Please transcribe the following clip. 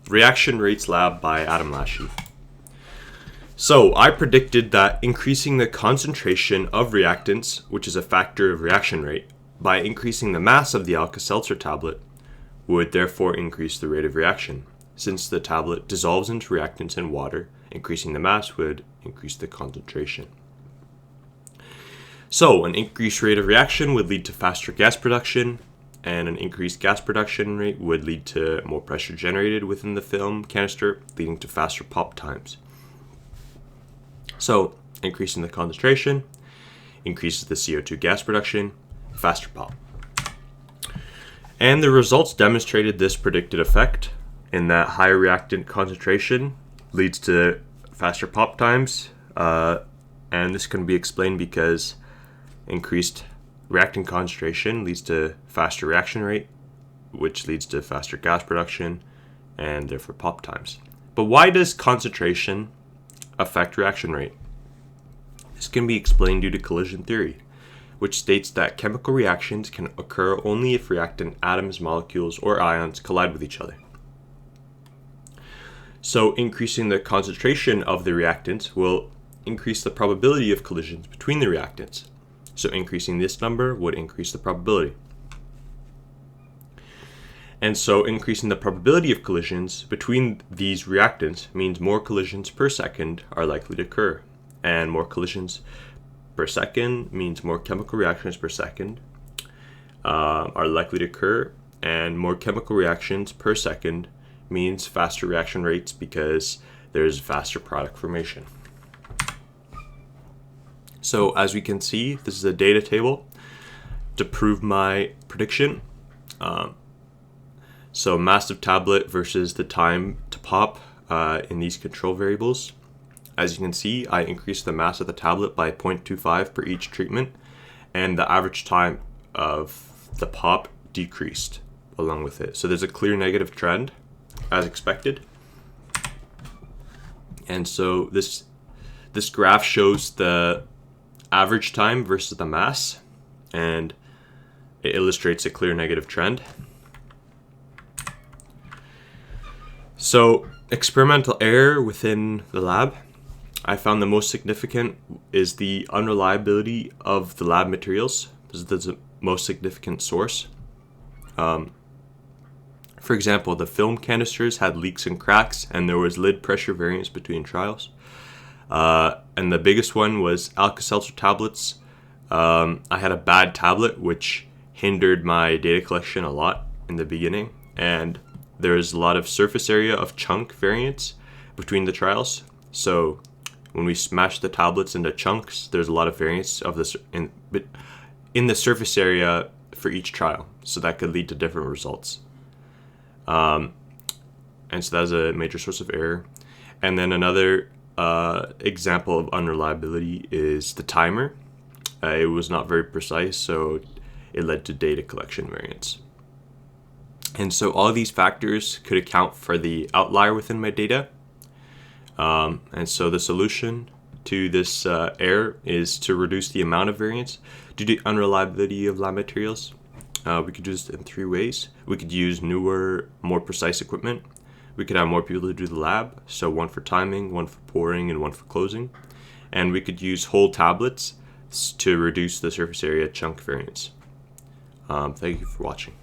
Reaction Rates Lab by Adam Lassche. So I predicted that increasing the concentration of reactants, which is a factor of reaction rate, by increasing the mass of the Alka-Seltzer tablet would therefore increase the rate of reaction. Since the tablet dissolves into reactants and water, increasing the mass would increase the concentration. So an increased rate of reaction would lead to faster gas production, and an increased gas production rate would lead to more pressure generated within the film canister, leading to faster pop times. So increasing the concentration increases the CO2 gas production, faster pop. And the results demonstrated this predicted effect in that higher reactant concentration leads to faster pop times, and this can be explained because increased reactant concentration leads to faster reaction rate, which leads to faster gas production and therefore pop times. But why does concentration affect reaction rate? This can be explained due to collision theory, which states that chemical reactions can occur only if reactant atoms, molecules, or ions collide with each other. So increasing the concentration of the reactants will increase the probability of collisions between the reactants. So increasing this number would increase the probability. And so increasing the probability of collisions between these reactants means more collisions per second are likely to occur. And more collisions per second means more chemical reactions per second are likely to occur. And more chemical reactions per second means faster reaction rates because there's faster product formation. So as we can see, this is a data table to prove my prediction. So massive tablet versus the time to pop in these control variables. As you can see, I increased the mass of the tablet by 0.25 per each treatment, and the average time of the pop decreased along with it. So there's a clear negative trend, as expected. And so this graph shows the average time versus the mass, and it illustrates a clear negative trend. So experimental error within the lab, I found the most significant is the unreliability of the lab materials. This is the most significant source. For example, the film canisters had leaks and cracks, and there was lid pressure variance between trials. And the biggest one was Alka-Seltzer tablets. I had a bad tablet, which hindered my data collection a lot in the beginning, and there's a lot of surface area of chunk variance between the trials. So when we smash the tablets into chunks, there's a lot of variance of this in the surface area for each trial. So that could lead to different results. And so that's a major source of error. And then another example of unreliability is the timer. It was not very precise, so it led to data collection variance. And so all of these factors could account for the outlier within my data. And so the solution to this error is to reduce the amount of variance due to unreliability of lab materials. We could do this in 3 ways. We could use newer, more precise equipment. We could have more people to do the lab, so 1 for timing, 1 for pouring, and 1 for closing. And we could use whole tablets to reduce the surface area chunk variance. Thank you for watching.